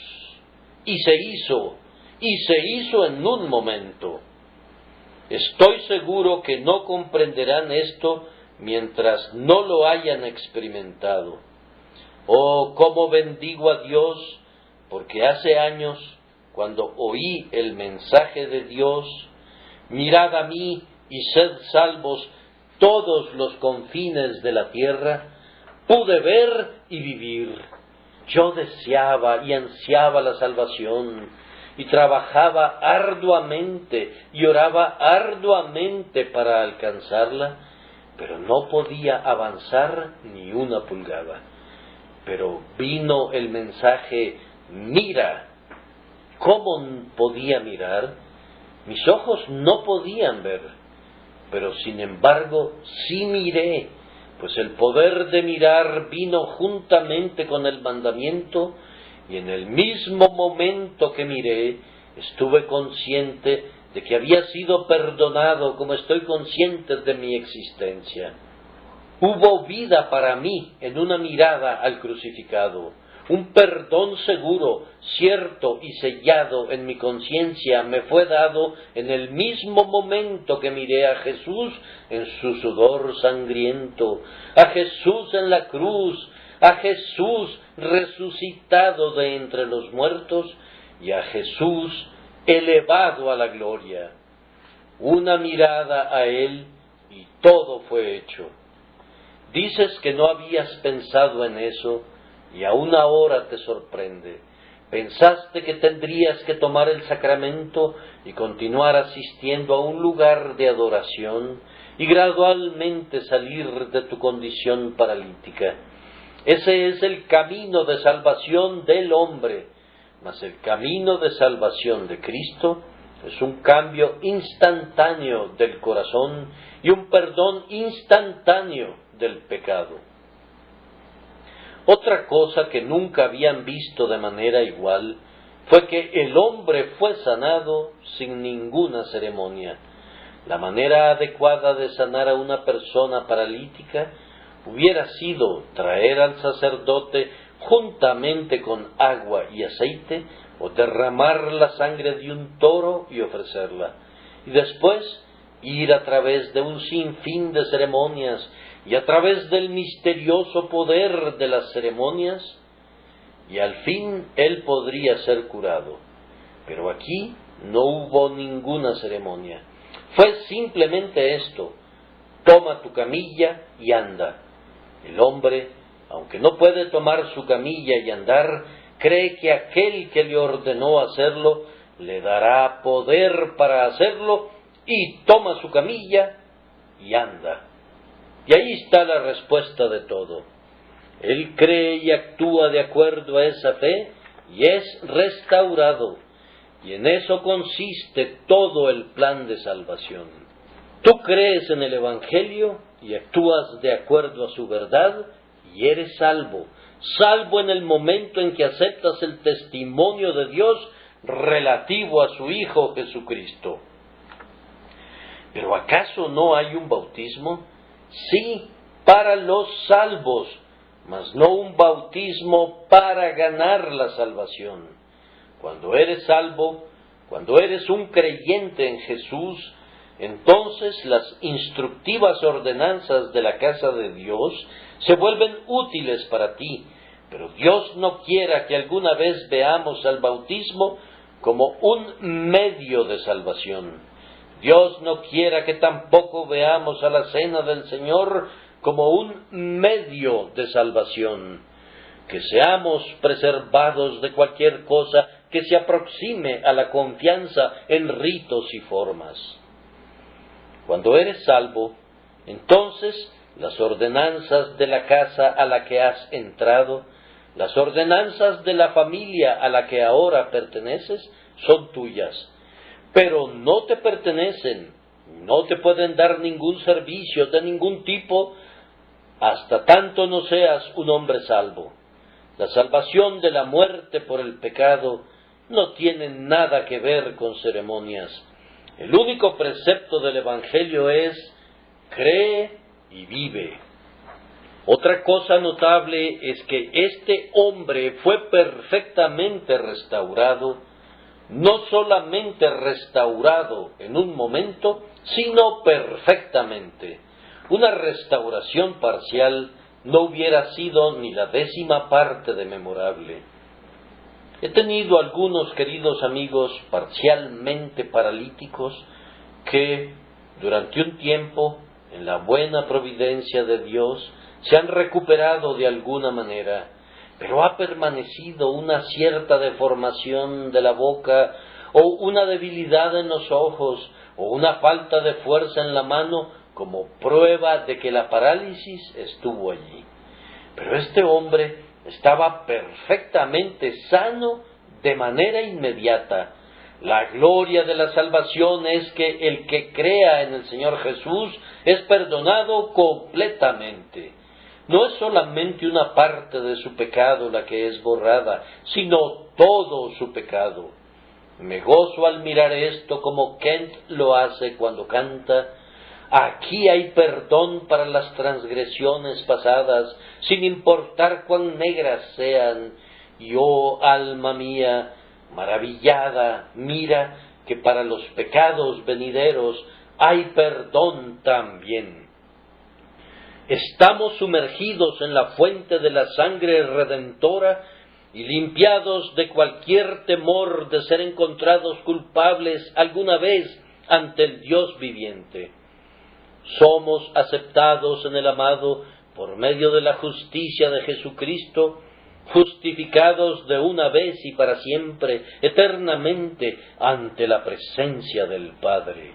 Y se hizo en un momento. Estoy seguro que no comprenderán esto mientras no lo hayan experimentado. Oh, cómo bendigo a Dios, porque hace años, cuando oí el mensaje de Dios, mirad a mí y sed salvos todos los confines de la tierra, pude ver y vivir. Yo deseaba y ansiaba la salvación, y trabajaba arduamente y oraba arduamente para alcanzarla, pero no podía avanzar ni una pulgada. Pero vino el mensaje: mira. ¿Cómo podía mirar? Mis ojos no podían ver, pero sin embargo sí miré, pues el poder de mirar vino juntamente con el mandamiento, y en el mismo momento que miré, estuve consciente de que había sido perdonado, como estoy consciente de mi existencia. Hubo vida para mí en una mirada al crucificado. Un perdón seguro, cierto y sellado en mi conciencia me fue dado en el mismo momento que miré a Jesús en su sudor sangriento, a Jesús en la cruz, a Jesús resucitado de entre los muertos y a Jesús elevado a la gloria. Una mirada a Él y todo fue hecho. Dices que no habías pensado en eso, y aún ahora te sorprende. Pensaste que tendrías que tomar el sacramento y continuar asistiendo a un lugar de adoración y gradualmente salir de tu condición paralítica. Ese es el camino de salvación del hombre, mas el camino de salvación de Cristo es un cambio instantáneo del corazón y un perdón instantáneo del pecado. Otra cosa que nunca habían visto de manera igual fue que el hombre fue sanado sin ninguna ceremonia. La manera adecuada de sanar a una persona paralítica hubiera sido traer al sacerdote juntamente con agua y aceite, o derramar la sangre de un toro y ofrecerla, y después ir a través de un sinfín de ceremonias y a través del misterioso poder de las ceremonias, y al fin él podría ser curado. Pero aquí no hubo ninguna ceremonia. Fue simplemente esto: toma tu camilla y anda. El hombre, aunque no puede tomar su camilla y andar, cree que aquel que le ordenó hacerlo le dará poder para hacerlo, y toma su camilla y anda. Y ahí está la respuesta de todo. Él cree y actúa de acuerdo a esa fe y es restaurado. Y en eso consiste todo el plan de salvación. Tú crees en el Evangelio y actúas de acuerdo a su verdad y eres salvo. Salvo en el momento en que aceptas el testimonio de Dios relativo a su Hijo Jesucristo. ¿Pero acaso no hay un bautismo? Sí, para los salvos, mas no un bautismo para ganar la salvación. Cuando eres salvo, cuando eres un creyente en Jesús, entonces las instructivas ordenanzas de la casa de Dios se vuelven útiles para ti, pero Dios no quiera que alguna vez veamos al bautismo como un medio de salvación. Dios no quiera que tampoco veamos a la cena del Señor como un medio de salvación. Que seamos preservados de cualquier cosa que se aproxime a la confianza en ritos y formas. Cuando eres salvo, entonces las ordenanzas de la casa a la que has entrado, las ordenanzas de la familia a la que ahora perteneces, son tuyas. Pero no te pertenecen, no te pueden dar ningún servicio de ningún tipo hasta tanto no seas un hombre salvo. La salvación de la muerte por el pecado no tiene nada que ver con ceremonias. El único precepto del Evangelio es: cree y vive. Otra cosa notable es que este hombre fue perfectamente restaurado, no solamente restaurado en un momento, sino perfectamente. Una restauración parcial no hubiera sido ni la 10ª parte de memorable. He tenido algunos queridos amigos parcialmente paralíticos que, durante un tiempo, en la buena providencia de Dios, se han recuperado de alguna manera, pero ha permanecido una cierta deformación de la boca, o una debilidad en los ojos, o una falta de fuerza en la mano, como prueba de que la parálisis estuvo allí. Pero este hombre estaba perfectamente sano de manera inmediata. La gloria de la salvación es que el que crea en el Señor Jesús es perdonado completamente. No es solamente una parte de su pecado la que es borrada, sino todo su pecado. Me gozo al mirar esto como Kent lo hace cuando canta: aquí hay perdón para las transgresiones pasadas, sin importar cuán negras sean. Y oh alma mía, maravillada, mira que para los pecados venideros hay perdón también. Estamos sumergidos en la fuente de la sangre redentora y limpiados de cualquier temor de ser encontrados culpables alguna vez ante el Dios viviente. Somos aceptados en el amado por medio de la justicia de Jesucristo, justificados de una vez y para siempre, eternamente, ante la presencia del Padre.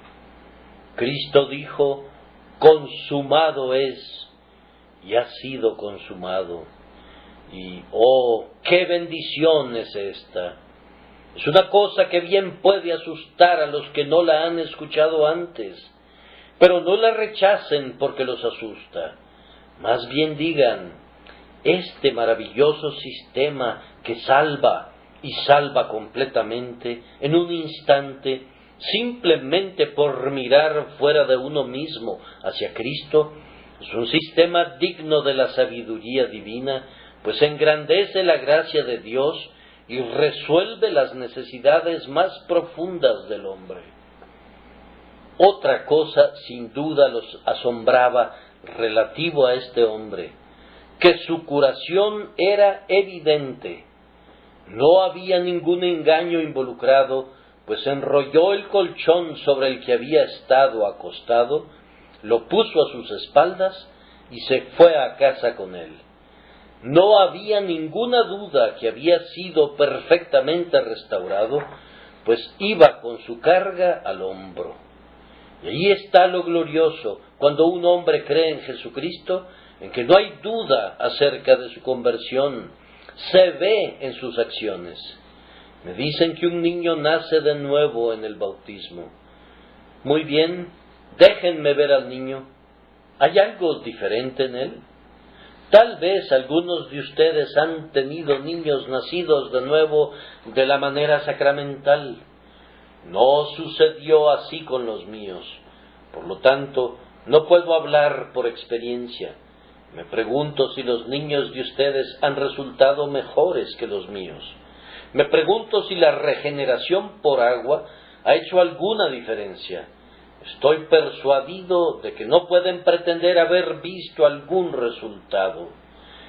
Cristo dijo: consumado es, y ha sido consumado. Y ¡oh, qué bendición es esta! Es una cosa que bien puede asustar a los que no la han escuchado antes, pero no la rechacen porque los asusta. Más bien digan: este maravilloso sistema que salva y salva completamente en un instante, simplemente por mirar fuera de uno mismo hacia Cristo, es un sistema digno de la sabiduría divina, pues engrandece la gracia de Dios y resuelve las necesidades más profundas del hombre. Otra cosa sin duda los asombraba relativo a este hombre, que su curación era evidente. No había ningún engaño involucrado, pues enrolló el colchón sobre el que había estado acostado, lo puso a sus espaldas y se fue a casa con él. No había ninguna duda que había sido perfectamente restaurado, pues iba con su carga al hombro. Y ahí está lo glorioso, cuando un hombre cree en Jesucristo, en que no hay duda acerca de su conversión, se ve en sus acciones. Me dicen que un niño nace de nuevo en el bautismo. Muy bien, déjenme ver al niño. ¿Hay algo diferente en él? Tal vez algunos de ustedes han tenido niños nacidos de nuevo de la manera sacramental. No sucedió así con los míos. Por lo tanto, no puedo hablar por experiencia. Me pregunto si los niños de ustedes han resultado mejores que los míos. Me pregunto si la regeneración por agua ha hecho alguna diferencia. Estoy persuadido de que no pueden pretender haber visto algún resultado.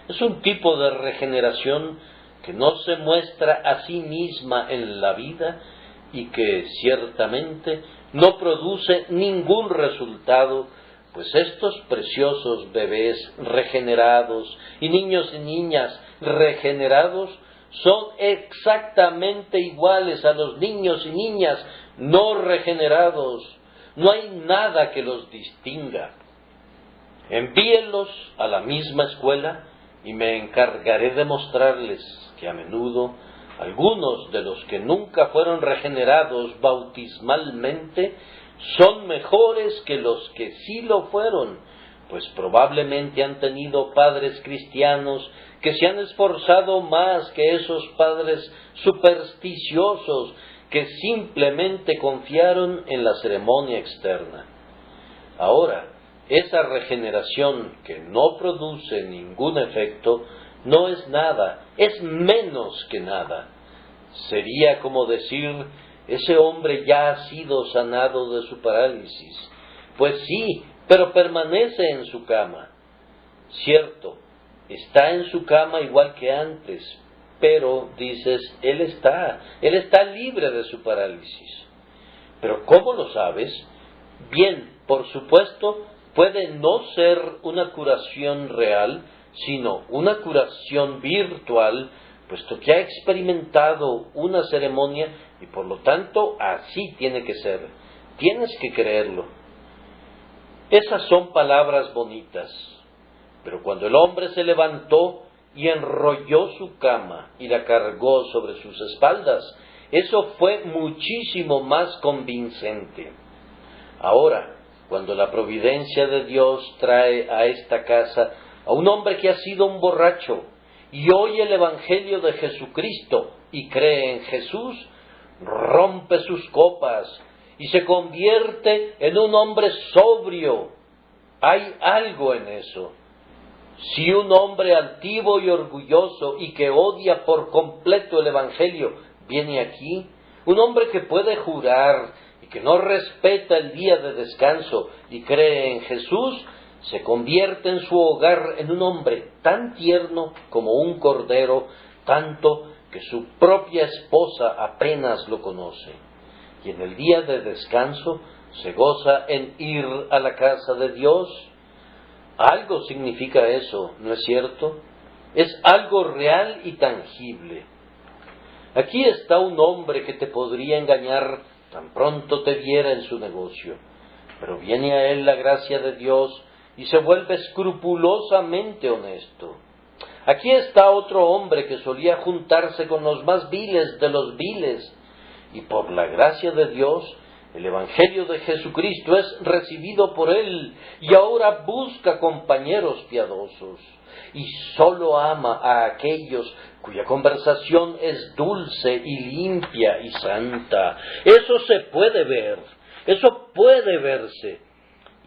Es un tipo de regeneración que no se muestra a sí misma en la vida y que ciertamente no produce ningún resultado, pues estos preciosos bebés regenerados y niños y niñas regenerados son exactamente iguales a los niños y niñas no regenerados. No hay nada que los distinga. Envíenlos a la misma escuela y me encargaré de mostrarles que a menudo algunos de los que nunca fueron regenerados bautismalmente son mejores que los que sí lo fueron, pues probablemente han tenido padres cristianos que se han esforzado más que esos padres supersticiosos que simplemente confiaron en la ceremonia externa. Ahora, esa regeneración que no produce ningún efecto no es nada, es menos que nada. Sería como decir: ese hombre ya ha sido sanado de su parálisis. Pues sí, pero permanece en su cama. Cierto, está en su cama igual que antes, pero dices, él está libre de su parálisis. Pero ¿cómo lo sabes? Bien, por supuesto, puede no ser una curación real, sino una curación virtual, puesto que ha experimentado una ceremonia y por lo tanto así tiene que ser. Tienes que creerlo. Esas son palabras bonitas, pero cuando el hombre se levantó y enrolló su cama y la cargó sobre sus espaldas, eso fue muchísimo más convincente. Ahora, cuando la providencia de Dios trae a esta casa a un hombre que ha sido un borracho y oye el Evangelio de Jesucristo y cree en Jesús, rompe sus copas y se convierte en un hombre sobrio. Hay algo en eso. Si un hombre altivo y orgulloso y que odia por completo el Evangelio viene aquí, un hombre que puede jurar y que no respeta el día de descanso y cree en Jesús, se convierte en su hogar en un hombre tan tierno como un cordero, tanto que su propia esposa apenas lo conoce. Y en el día de descanso se goza en ir a la casa de Dios. Algo significa eso, ¿no es cierto? Es algo real y tangible. Aquí está un hombre que te podría engañar tan pronto te viera en su negocio, pero viene a él la gracia de Dios y se vuelve escrupulosamente honesto. Aquí está otro hombre que solía juntarse con los más viles de los viles, y por la gracia de Dios, el Evangelio de Jesucristo es recibido por él, y ahora busca compañeros piadosos, y sólo ama a aquellos cuya conversación es dulce y limpia y santa. Eso se puede ver, eso puede verse.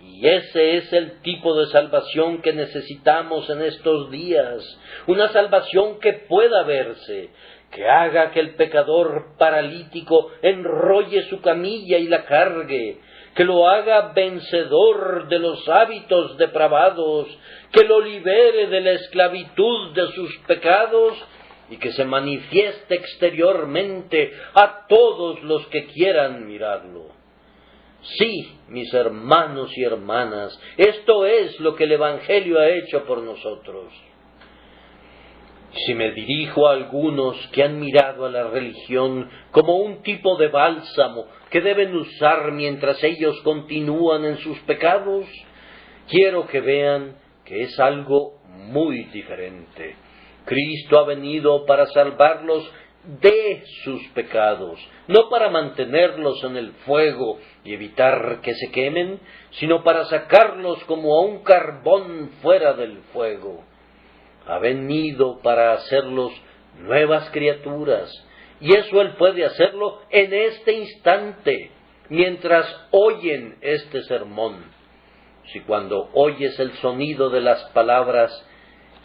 Y ese es el tipo de salvación que necesitamos en estos días, una salvación que pueda verse, que haga que el pecador paralítico enrolle su camilla y la cargue, que lo haga vencedor de los hábitos depravados, que lo libere de la esclavitud de sus pecados y que se manifieste exteriormente a todos los que quieran mirarlo. Sí, mis hermanos y hermanas, esto es lo que el Evangelio ha hecho por nosotros. Si me dirijo a algunos que han mirado a la religión como un tipo de bálsamo que deben usar mientras ellos continúan en sus pecados, quiero que vean que es algo muy diferente. Cristo ha venido para salvarlos de sus pecados, no para mantenerlos en el fuego y evitar que se quemen, sino para sacarlos como a un carbón fuera del fuego. Ha venido para hacerlos nuevas criaturas, y eso Él puede hacerlo en este instante, mientras oyen este sermón. Si cuando oyes el sonido de las palabras,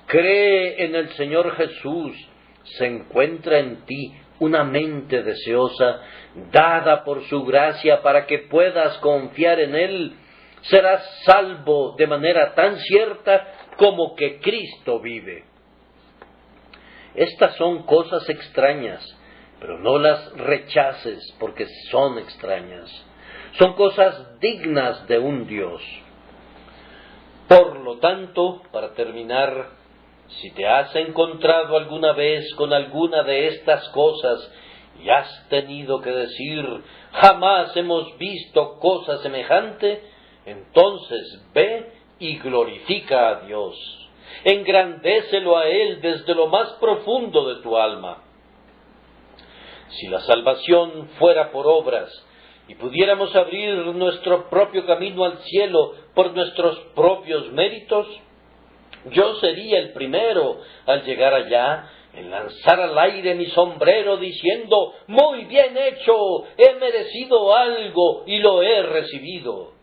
cree en el Señor Jesús, se encuentra en ti una mente deseosa, dada por su gracia para que puedas confiar en Él, serás salvo de manera tan cierta como que Cristo vive. Estas son cosas extrañas, pero no las rechaces porque son extrañas. Son cosas dignas de un Dios. Por lo tanto, para terminar, si te has encontrado alguna vez con alguna de estas cosas y has tenido que decir, jamás hemos visto cosa semejante, entonces ve y glorifica a Dios. Engrandécelo a Él desde lo más profundo de tu alma. Si la salvación fuera por obras y pudiéramos abrir nuestro propio camino al cielo por nuestros propios méritos, yo sería el primero al llegar allá en lanzar al aire mi sombrero diciendo, muy bien hecho, he merecido algo y lo he recibido.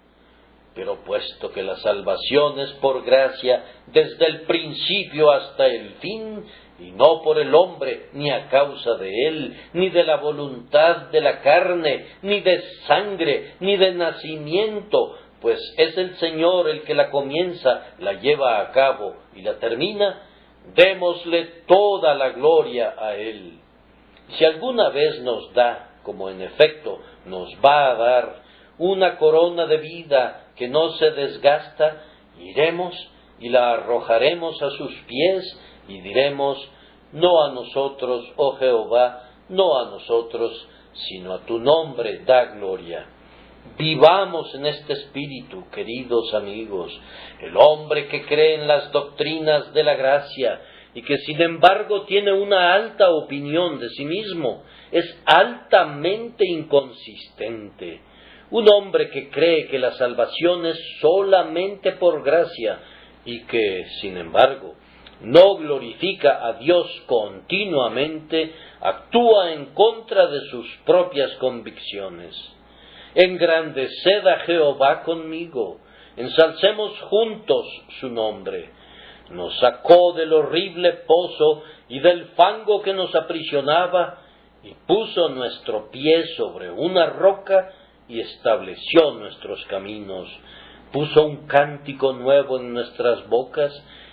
Pero puesto que la salvación es por gracia desde el principio hasta el fin, y no por el hombre, ni a causa de él, ni de la voluntad de la carne, ni de sangre, ni de nacimiento, pues es el Señor el que la comienza, la lleva a cabo y la termina, démosle toda la gloria a Él. Si alguna vez nos da, como en efecto nos va a dar, una corona de vida que no se desgasta, iremos y la arrojaremos a sus pies y diremos: no a nosotros, oh Jehová, no a nosotros, sino a tu nombre da gloria. Vivamos en este espíritu, queridos amigos. El hombre que cree en las doctrinas de la gracia y que sin embargo tiene una alta opinión de sí mismo, es altamente inconsistente. Un hombre que cree que la salvación es solamente por gracia y que, sin embargo, no glorifica a Dios continuamente, actúa en contra de sus propias convicciones. Engrandeced a Jehová conmigo, ensalcemos juntos su nombre. Nos sacó del horrible pozo y del fango que nos aprisionaba, y puso nuestro pie sobre una roca y estableció nuestros caminos. Puso un cántico nuevo en nuestras bocas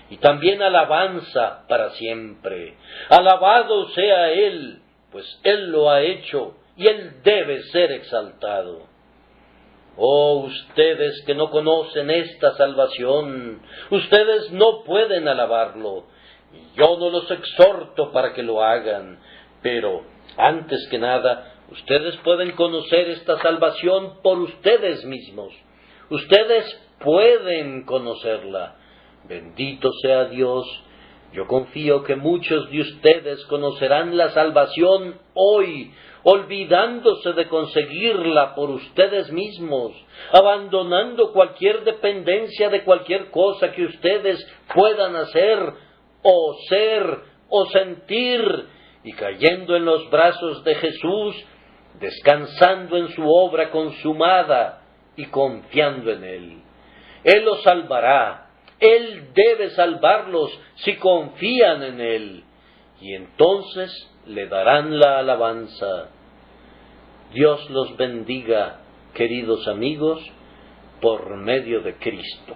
y también alabanza para siempre. Alabado sea Él, pues Él lo ha hecho y Él debe ser exaltado. Oh, ustedes que no conocen esta salvación, ustedes no pueden alabarlo, y yo no los exhorto para que lo hagan, pero antes que nada, ustedes pueden conocer esta salvación por ustedes mismos. Ustedes pueden conocerla. Bendito sea Dios. Yo confío que muchos de ustedes conocerán la salvación hoy, olvidándose de conseguirla por ustedes mismos, abandonando cualquier dependencia de cualquier cosa que ustedes puedan hacer, o ser, o sentir, y cayendo en los brazos de Jesús, descansando en su obra consumada y confiando en Él. Él los salvará. Él debe salvarlos si confían en Él, y entonces le darán la alabanza. Dios los bendiga, queridos amigos, por medio de Cristo.